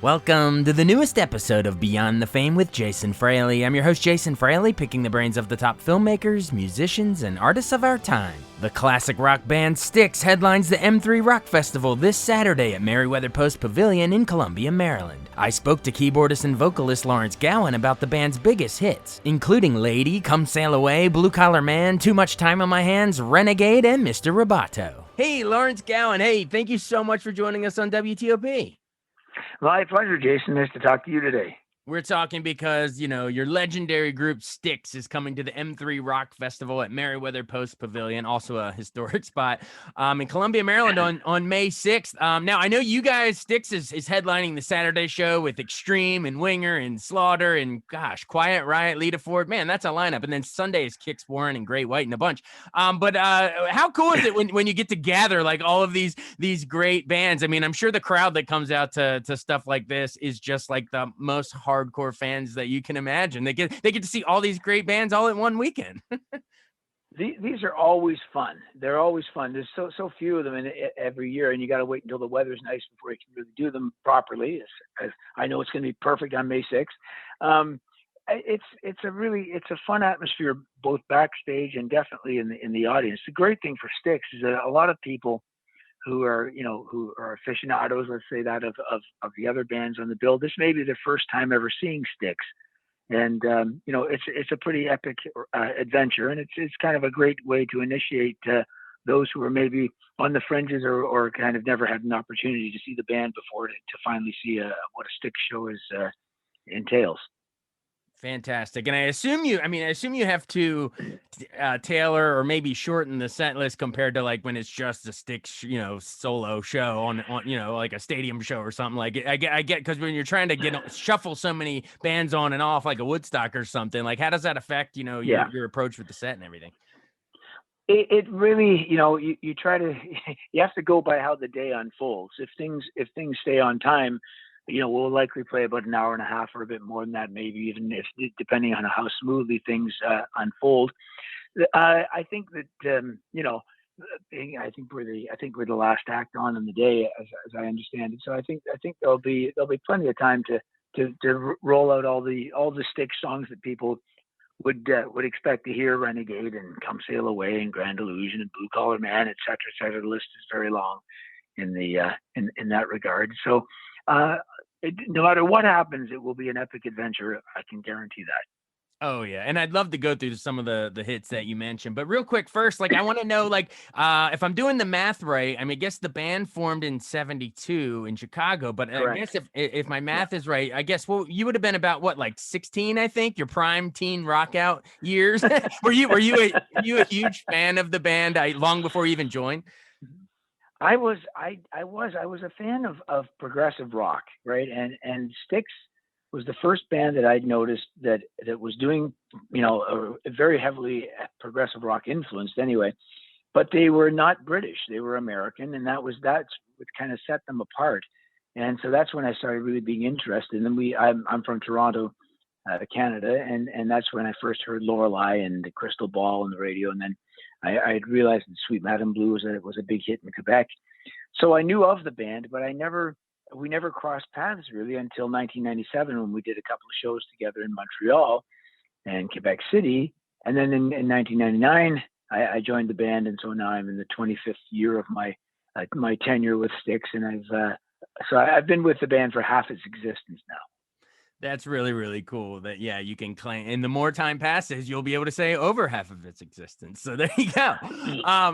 Welcome to the newest episode of Beyond the Fame with Jason Fraley. I'm your host, Jason Fraley, picking the brains of the top filmmakers, musicians, and artists of our time. The classic rock band Styx headlines the M3 Rock Festival this Saturday at Merriweather Post Pavilion in Columbia, Maryland. I spoke to keyboardist and vocalist Lawrence Gowan about the band's biggest hits, including Lady, Come Sail Away, Blue Collar Man, Too Much Time on My Hands, Renegade, and Mr. Roboto. Hey, Lawrence Gowan. Hey, thank you so much for joining us on WTOP. My pleasure, Jason. Nice to talk to you today. We're talking because, your legendary group Styx is coming to the M3 Rock Festival at Merriweather Post Pavilion, also a historic spot, in Columbia, Maryland on May 6th. Now, I know you guys, Styx is headlining the Saturday show with Extreme and Winger and Slaughter and, Quiet Riot, Lita Ford. Man, that's a lineup. And then Sunday is Kix Warren and Great White and a bunch. But how cool is it when you get to gather like all of these great bands? I mean, I'm sure the crowd that comes out to stuff like this is just like the most hardcore fans that you can imagine. They get to see all these great bands all in one weekend. These are always fun. They're always fun. There's so few of them every year, and you got to wait until the weather's nice before you can really do them properly. As I know it's going to be perfect on May 6th. It's a fun atmosphere both backstage and definitely in the audience. The great thing for Styx is that a lot of people who are aficionados, let's say that of the other bands on the bill, this may be their first time ever seeing Styx. And, it's a pretty epic adventure, and it's kind of a great way to initiate those who are maybe on the fringes or kind of never had an opportunity to see the band before to finally see what a Styx show entails. Fantastic. And I assume you have to tailor or maybe shorten the set list compared to like when it's just a Styx, solo show on like a stadium show or something. Like I get because when you're trying to shuffle so many bands on and off like a Woodstock or something, like how does that affect, your approach with the set and everything? It really, you try to, you have to go by how the day unfolds. If things stay on time, we'll likely play about an hour and a half or a bit more than that, maybe even depending on how smoothly things unfold. I think that, I think we're the last act on in the day, as I understand it. So I think there'll be plenty of time to roll out all the Styx songs that people would expect to hear: Renegade and Come Sail Away and Grand Illusion and Blue Collar Man, et cetera, et cetera. The list is very long in that regard. So, no matter what happens, it will be an epic adventure. I can guarantee that. Oh yeah, and I'd love to go through some of the hits that you mentioned, but real quick first, like I want to know, like if I'm doing the math right, I guess the band formed in '72 in Chicago, but Correct. I guess if my math is right, I guess you would have been about what, like 16, I think, your prime teen rock out years. were you a huge fan of the band long before you even joined? I was a fan of progressive rock, right? And Styx was the first band that I'd noticed that was doing, very heavily progressive rock influenced anyway, but they were not British, they were American, and that's what kind of set them apart. And so that's when I started really being interested. And then I'm from Toronto, Canada, and that's when I first heard Lorelei and the Crystal Ball on the radio, and then I had realized that Sweet Madame Blue was a big hit in Quebec. So I knew of the band, but we never crossed paths really until 1997 when we did a couple of shows together in Montreal and Quebec City. And then in 1999, I joined the band, and so now I'm in the 25th year of my tenure with Styx, and I've been with the band for half its existence now. That's really, really cool that, you can claim, and the more time passes, you'll be able to say over half of its existence. So there you go.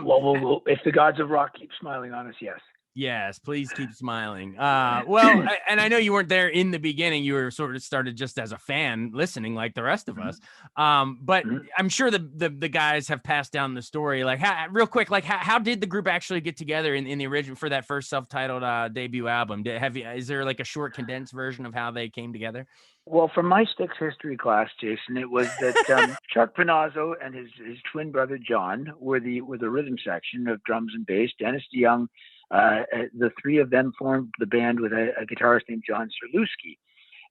Well, if the gods of rock keep smiling on us, yes. Yes, please keep smiling. And I know you weren't there in the beginning. You were sort of started just as a fan listening like the rest of us. But I'm sure the guys have passed down the story. Like how did the group actually get together in the original for that first self-titled debut album? Is there like a short condensed version of how they came together? Well, from my Styx history class, Jason, it was that Chuck Panazzo and his twin brother John were the rhythm section of drums and bass. Dennis DeYoung, the three of them formed the band with a guitarist named John Serlewski.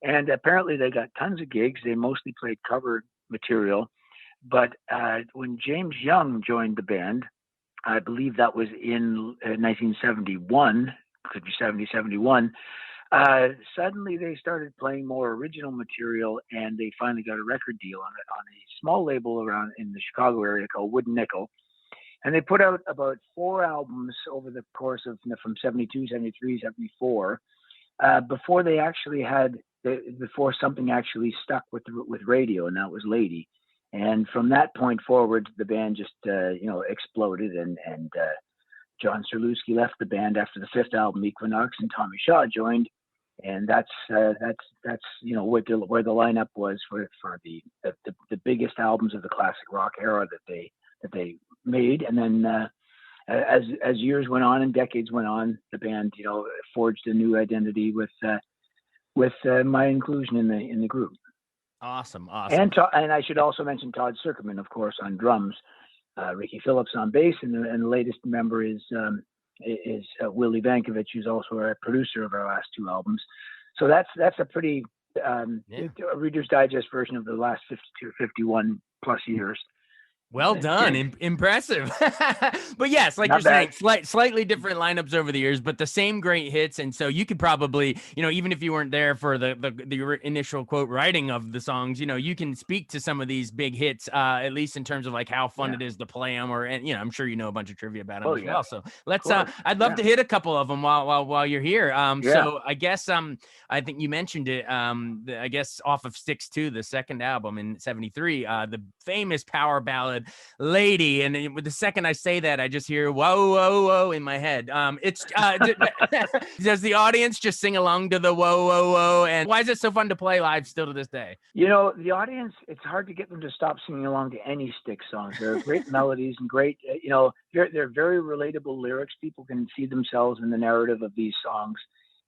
And apparently they got tons of gigs. They mostly played cover material. But when James Young joined the band, I believe that was in 1971, could be 71, Suddenly they started playing more original material, and they finally got a record deal on a small label around in the Chicago area called Wooden Nickel. And they put out about 4 albums over the course of from 72, 73, 74, before they actually before something actually stuck with radio, and that was Lady. And from that point forward, the band just exploded, and John Serlewski left the band after the 5th album, Equinox, and Tommy Shaw joined, and that's where the lineup was for the biggest albums of the classic rock era that they made. And then as years went on and decades went on, the band forged a new identity with my inclusion in the group. Awesome. And I should also mention Todd Zuckerman, of course, on drums, Ricky Phillips on bass, and the latest member is Willie Vankovich, who's also a producer of our last 2 albums. So that's a pretty Reader's Digest version of the last 52, 51 plus years. Well done. Impressive. But yes, like Not you're bad. saying, slightly different lineups over the years, but the same great hits. And so you could probably, even if you weren't there for the initial quote writing of the songs, you can speak to some of these big hits, at least in terms of like how fun it is to play them, and I'm sure you know a bunch of trivia about them as well. So let's, I'd love to hit a couple of them while you're here. So I guess, I think you mentioned it, I guess off of Styx 2, the second album in 73, the famous power ballad Lady, and with the second I say that, I just hear whoa whoa whoa in my head. It's does the audience just sing along to the whoa whoa whoa, and why is it so fun to play live still to this day? The audience, it's hard to get them to stop singing along to any Styx songs. They're great melodies and great, they're very relatable lyrics. People can see themselves in the narrative of these songs,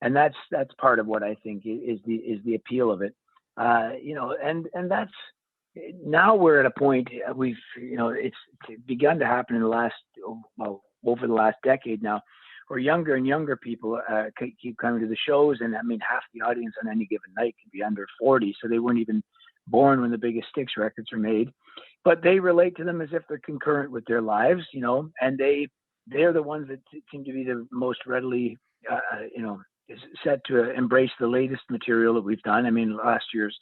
and that's part of what I think is the appeal of it. And that's, now we're at a point, it's begun to happen in the last, over the last decade now, where younger and younger people keep coming to the shows. And I mean, half the audience on any given night can be under 40. So they weren't even born when the biggest Styx records were made, but they relate to them as if they're concurrent with their lives, and they're the ones that seem to be the most readily, set to embrace the latest material that we've done. I mean, last year's,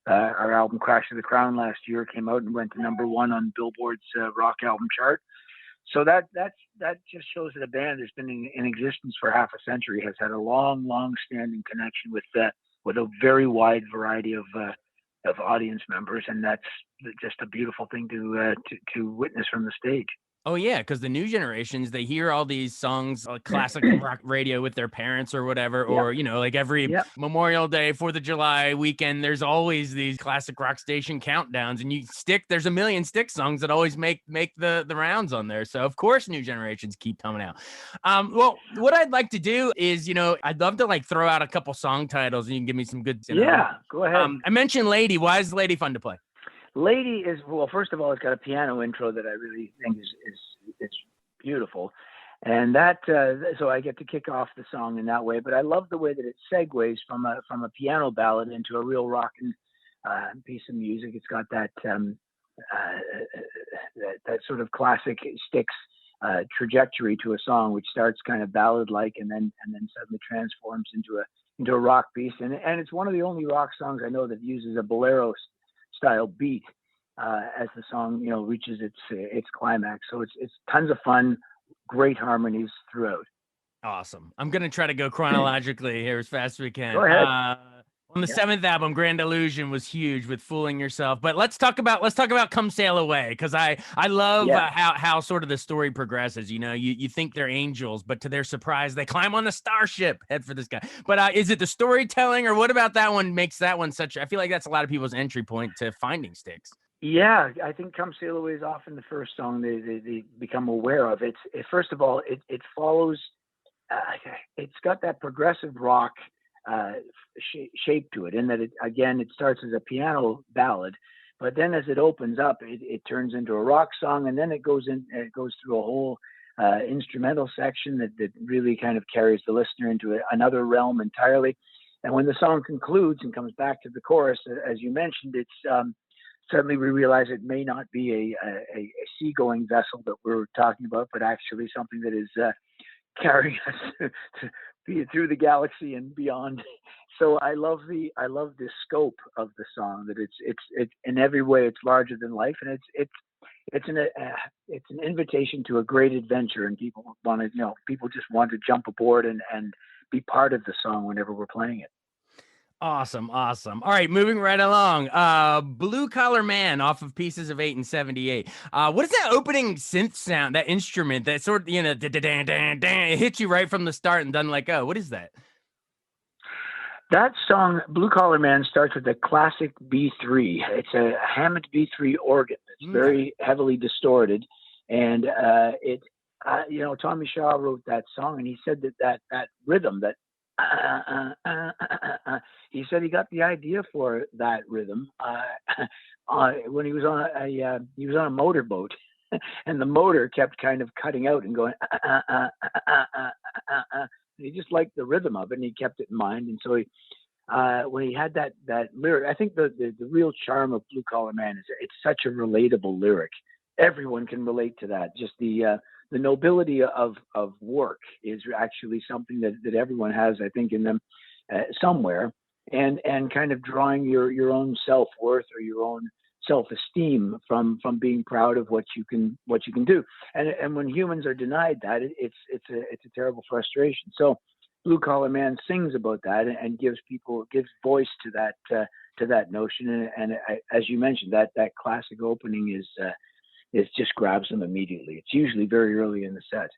our album Crash of the Crown last year came out and went to #1 on Billboard's rock album chart. So that just shows that a band that's been in existence for half a century has had a long standing connection with a very wide variety of audience members, and that's just a beautiful thing to witness from the stage. Oh yeah, because the new generations, they hear all these songs, classic rock radio with their parents or whatever, or like every Memorial Day, 4th of July weekend, there's always these classic rock station countdowns, and there's a million Styx songs that always make the rounds on there. So of course, new generations keep coming out. Well, what I'd like to do is, I'd love to like throw out a couple song titles, and you can give me some good. Go ahead. I mentioned Lady. Why is Lady fun to play? Lady is, well, first of all, it's got a piano intro that I really think is beautiful. And that, so I get to kick off the song in that way, but I love the way that it segues from a piano ballad into a real rockin' piece of music. It's got that sort of classic Styx trajectory to a song, which starts kind of ballad-like and then suddenly transforms into a rock piece. And it's one of the only rock songs I know that uses a bolero style beat as the song reaches its climax. So it's tons of fun, great harmonies throughout. Awesome. I'm gonna try to go chronologically here as fast as we can. Go ahead. On the 7th album, Grand Illusion was huge with Fooling Yourself. But let's talk about Come Sail Away, because I love how sort of the story progresses. You think they're angels, but to their surprise, they climb on the starship, head for this guy. But is it the storytelling, or what about that one makes that one such? I feel like that's a lot of people's entry point to finding Styx. Yeah, I think "Come Sail Away" is often the first song they become aware of. First of all, it follows. It's got that progressive rock shape to it, in that it starts as a piano ballad, but then as it opens up, it turns into a rock song, and then it goes through a whole instrumental section that really kind of carries the listener into another realm entirely. And when the song concludes and comes back to the chorus, as you mentioned, it's suddenly we realize it may not be a seagoing vessel that we're talking about, but actually something that is carrying us through the galaxy and beyond. So I love the scope of the song, that it's in every way it's larger than life, and it's an invitation to a great adventure, and people just want to jump aboard and be part of the song whenever we're playing it. Awesome. Awesome. All right. Moving right along. Blue Collar Man off of Pieces of 8 and 78. What is that opening synth sound, that instrument that sort of, it hits you right from the start and doesn't let go? What is that? That song, Blue Collar Man, starts with a classic B3. It's a Hammond B3 organ. It's very heavily distorted, and Tommy Shaw wrote that song, and he said that rhythm, that he said he got the idea for that rhythm when he was on a motorboat, and the motor kept kind of cutting out and going. He just liked the rhythm of it, and he kept it in mind. And so when he had that lyric, I think the real charm of Blue Collar Man is it's such a relatable lyric. Everyone can relate to that. Just the nobility of work is actually something that everyone has, I think, in them somewhere, and kind of drawing your own self-worth or your own self-esteem from being proud of what you can do. And when humans are denied that, it's a terrible frustration. So Blue Collar Man sings about that and gives voice to that notion. And as you mentioned, that classic opening is just grabs them immediately. It's usually very early in the set.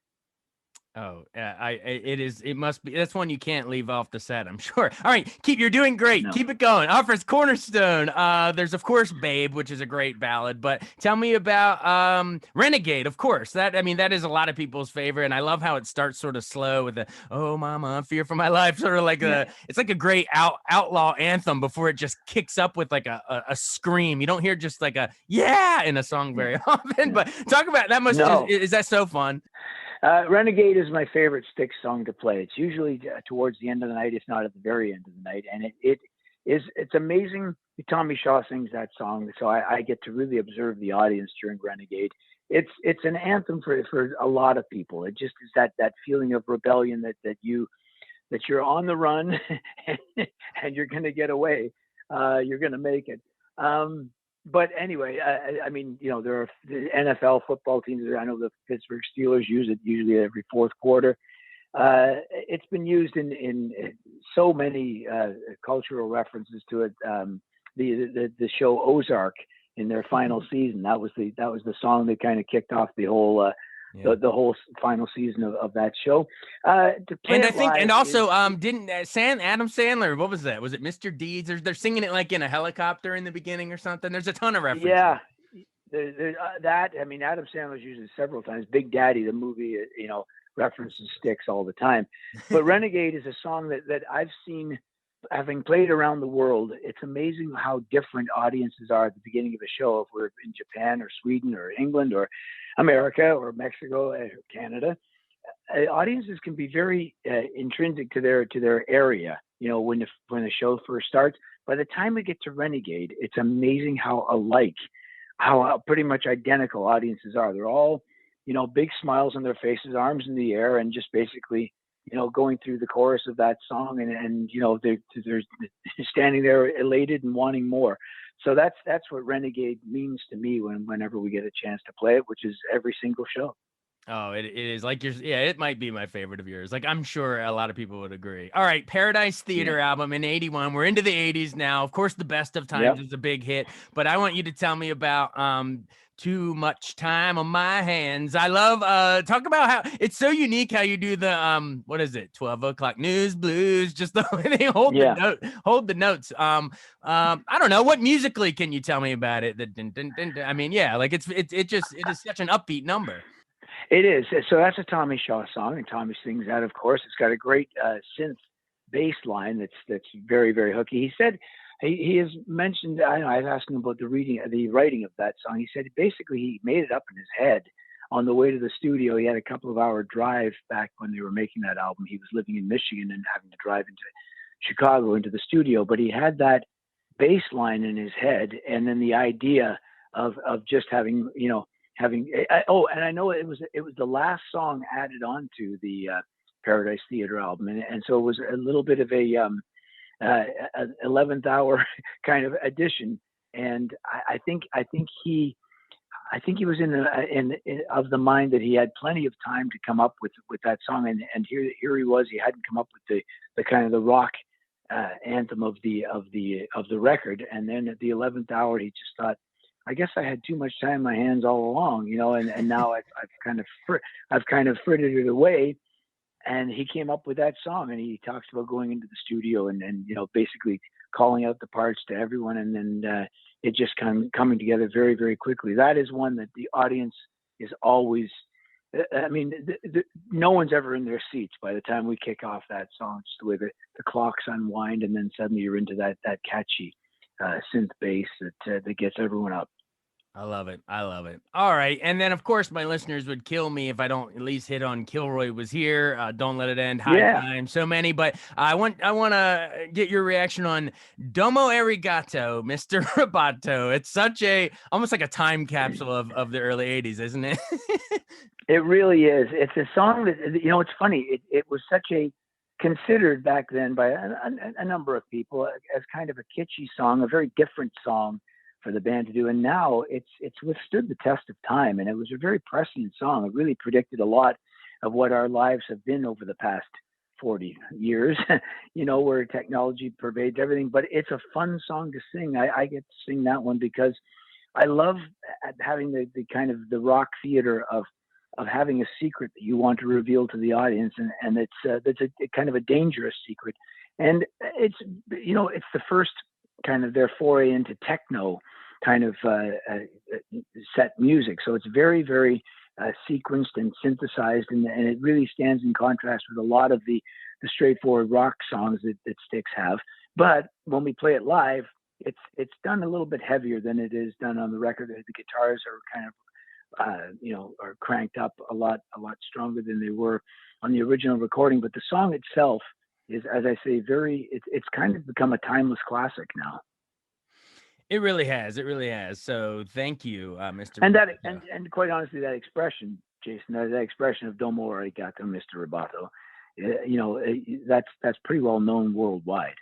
Oh, it must be. That's one you can't leave off the set, I'm sure. All right, you're doing great. No. Keep it going. Offers Cornerstone. There's of course Babe, which is a great ballad, but tell me about Renegade. Of course, that is a lot of people's favorite, and I love how it starts sort of slow with the "Oh Mama, fear for my life," sort of like it's like a great outlaw anthem before it just kicks up with like a scream. You don't hear just like a yeah in a song very often, but talk about that. Is that so fun? Renegade is my favorite Styx song to play. It's usually towards the end of the night, if not at the very end of the night. And it's amazing. Tommy Shaw sings that song, so I get to really observe the audience during Renegade. It's an anthem for a lot of people. It just is that feeling of rebellion that you're on the run and you're going to get away. You're going to make it. But anyway, I mean, there are the NFL football teams. I know the Pittsburgh Steelers use it usually every fourth quarter. It's been used in so many cultural references to it. The show Ozark, in their final season, that was the song that kind of kicked off the whole the whole final season of that show. And I think, and also, didn't Adam Sandler? What was that? Was it Mr. Deeds? They're singing it like in a helicopter in the beginning or something. There's a ton of references. Yeah, Adam Sandler's used it several times. Big Daddy, the movie, references Styx all the time. But Renegade is a song that I've seen, having played around the world. It's amazing how different audiences are at the beginning of a show. If we're in Japan or Sweden or England or America or Mexico or Canada, audiences can be very intrinsic to their area. When the show first starts, by the time we get to Renegade, it's amazing how pretty much identical audiences are. They're all, big smiles on their faces, arms in the air, and just basically, going through the chorus of that song, and they're standing there elated and wanting more. So that's what Renegade means to me whenever we get a chance to play it, which is every single show. Oh, it is like it might be my favorite of yours. Like, I'm sure a lot of people would agree. All right. Paradise Theater album in 81. We're into the 80s now. Of course, The Best of Times is a big hit, but I want you to tell me about Too Much Time on My Hands. I love talk about how it's so unique how you do the what is it, 12 o'clock news blues, just the way they hold the notes. I don't know, what musically can you tell me about it? I mean, like it is such an upbeat number. It is. So that's a Tommy Shaw song, and Tommy sings that, of course. It's got a great synth bass line that's very, very hooky. He said he has mentioned, I was asking him about the writing of that song. He said basically he made it up in his head on the way to the studio. He had a couple of hour drive back when they were making that album. He was living in Michigan and having to drive into Chicago into the studio, but he had that bass line in his head, and then the idea of just having, and I know it was the last song added on to the Paradise Theater album, and so it was a little bit of a 11th hour kind of addition. And I think he was in of the mind that he had plenty of time to come up with that song, and here he was. He hadn't come up with the kind of the rock anthem of the record, and then at the 11th hour, he just thought, I guess I had too much time in my hands all along, and now I've kind of frittered it away. And he came up with that song, and he talks about going into the studio and basically calling out the parts to everyone, and then it just coming together very, very quickly. That is one that the audience is always. I mean, no one's ever in their seats by the time we kick off that song. Just the way the clocks unwind, and then suddenly you're into that catchy synth bass that gets everyone up. I love it. I love it. All right. And then, of course, my listeners would kill me if I don't at least hit on Kilroy Was Here, Don't Let It End, High Time, so many. But I want to get your reaction on Domo Arigato, Mr. Roboto. It's such almost like a time capsule of the early 80s, isn't it? It really is. It's a song that, it's funny. It was such a considered back then by a number of people as kind of a kitschy song, a very different song for the band to do, and now it's withstood the test of time, and it was a very prescient song. It really predicted a lot of what our lives have been over the past 40 years, where technology pervades everything. But it's a fun song to sing. I get to sing that one because I love having the kind of the rock theater of having a secret that you want to reveal to the audience, and that's a kind of a dangerous secret, and it's the first kind of their foray into techno kind of set music. So it's very, very sequenced and synthesized, and it really stands in contrast with a lot of the straightforward rock songs that Styx have. But when we play it live, it's done a little bit heavier than it is done on the record. The guitars are kind of are cranked up a lot stronger than they were on the original recording. But the song itself is, as I say, it's kind of become a timeless classic now. It really has. It really has. So thank you, Mr. And and quite honestly, that expression, Jason, that expression of Domo Arigato, Mr. Roboto, that's pretty well known worldwide.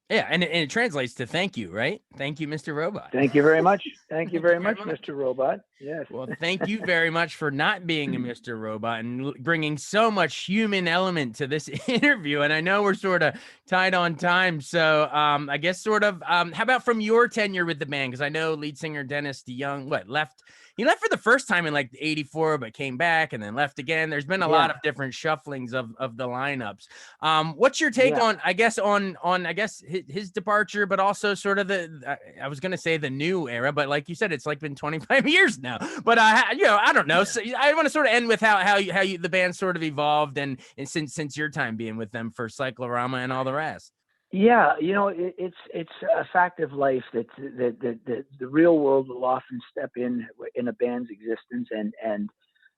Yeah, and it translates to thank you, right? Thank you, Mr. Robot. Thank you very much. Thank you very much, Mr. Robot. Yes. Well, thank you very much for not being a Mr. Robot and bringing so much human element to this interview. And I know we're sort of tight on time. So I guess how about from your tenure with the band? Because I know lead singer Dennis DeYoung, left? He left for the first time in like '84, but came back and then left again. There's been a lot of different shufflings of the lineups. What's your take on his departure, but also sort of I was going to say the new era, but like you said, it's like been 25 years now. But I don't know. So I want to sort of end with how the band sort of evolved and since your time being with them for Cyclorama and all the rest. Yeah, it's a fact of life that the real world will often step in a band's existence, and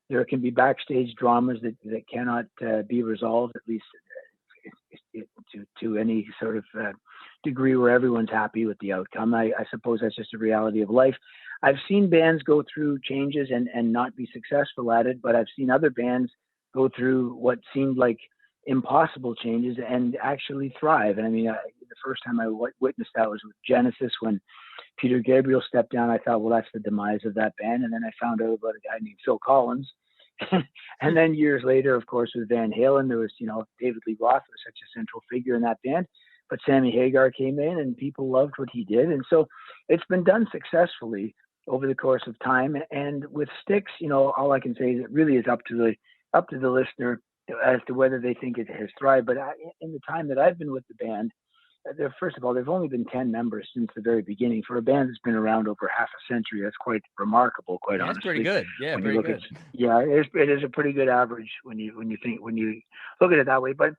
there can be backstage dramas that cannot be resolved, at least to any sort of degree where everyone's happy with the outcome. I suppose that's just a reality of life. I've seen bands go through changes and not be successful at it, but I've seen other bands go through what seemed like impossible changes and actually thrive. And I mean, the first time I witnessed that was with Genesis when Peter Gabriel stepped down. I thought, well, that's the demise of that band. And then I found out about a guy named Phil Collins. And then years later, of course, with Van Halen, there was, David Lee Roth was such a central figure in that band. But Sammy Hagar came in and people loved what he did. And so it's been done successfully over the course of time. And with Styx, all I can say is it really is up to the listener as to whether they think it has thrived. But in the time that I've been with the band, first of all, there've only been 10 members since the very beginning. For a band that's been around over half a century, that's quite remarkable, quite honestly. That's pretty good. Yeah, pretty good. It is a pretty good average when you look at it that way. But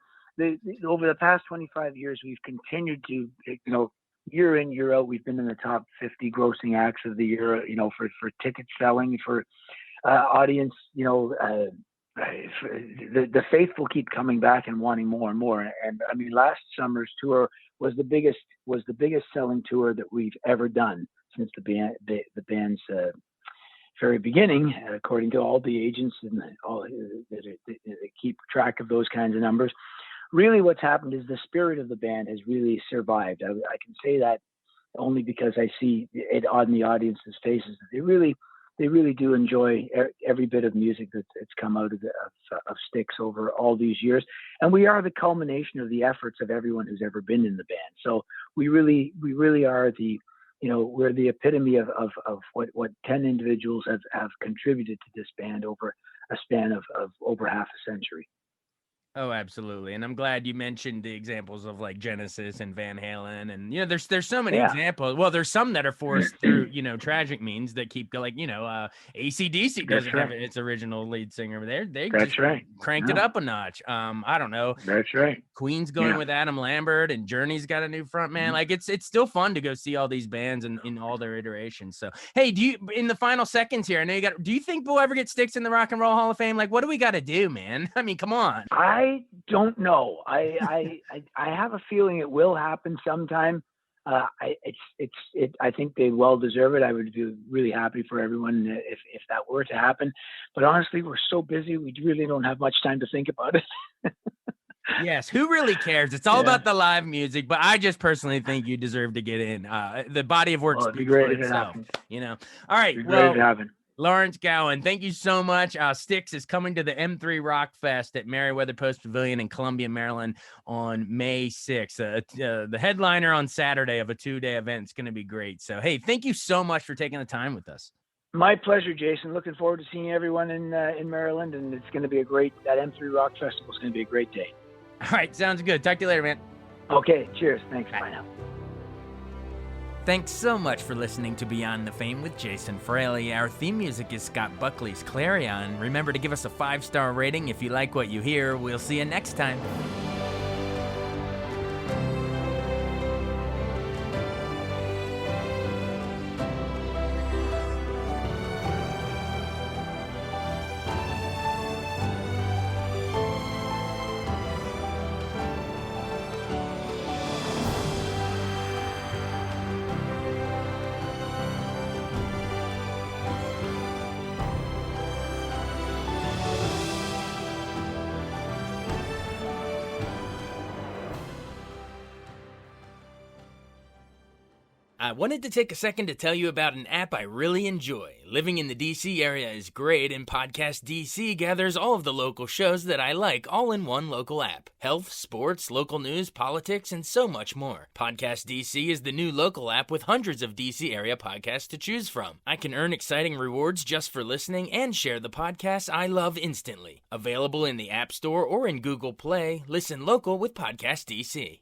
over the past 25 years, we've continued to, year in, year out, we've been in the top 50 grossing acts of the year, for ticket selling, for audience, the faithful keep coming back and wanting more and more. And I mean, last summer's tour was the biggest selling tour that we've ever done since the band's very beginning, according to all the agents and all that keep track of those kinds of numbers. Really, what's happened is the spirit of the band has really survived. I can say that only because I see it on the audience's faces. They really do enjoy every bit of music that's come out of Styx over all these years. And we are the culmination of the efforts of everyone who's ever been in the band. So we really are we're the epitome of what 10 individuals have contributed to this band over a span of over half a century. Oh, absolutely. And I'm glad you mentioned the examples of like Genesis and Van Halen. And, there's so many examples. Well, there's some that are forced through, tragic means that keep going, AC/DC doesn't have its original lead singer there. They That's just right. cranked it up a notch. I don't know. That's right. Queen's going with Adam Lambert, and Journey's got a new front man. Like it's still fun to go see all these bands in all their iterations. So, hey, in the final seconds here, I know do you think we'll ever get Styx in the Rock and Roll Hall of Fame? Like, what do we got to do, man? I mean, come on. I don't know. I have a feeling it will happen sometime. I think they well deserve it. I would be really happy for everyone if that were to happen. But honestly, we're so busy, we really don't have much time to think about it. Yes, who really cares? It's all about the live music, but I just personally think you deserve to get in. The body of work speaks for itself. All right, well, Lawrence Gowan, thank you so much. Styx is coming to the M3 Rock Fest at Merriweather Post Pavilion in Columbia, Maryland on May 6th. The headliner on Saturday of a 2-day event. It's going to be great. So, hey, thank you so much for taking the time with us. My pleasure, Jason. Looking forward to seeing everyone in Maryland, and it's going to be that M3 Rock Festival is going to be a great day. All right, sounds good. Talk to you later, man. Okay, cheers. Thanks. Bye now. Thanks so much for listening to Beyond the Fame with Jason Fraley. Our theme music is Scott Buckley's Clarion. Remember to give us a 5-star rating if you like what you hear. We'll see you next time. I wanted to take a second to tell you about an app I really enjoy. Living in the DC area is great, and Podcast DC gathers all of the local shows that I like all in one local app. Health, sports, local news, politics, and so much more. Podcast DC is the new local app with hundreds of DC area podcasts to choose from. I can earn exciting rewards just for listening and share the podcasts I love instantly. Available in the App Store or in Google Play, listen local with Podcast DC.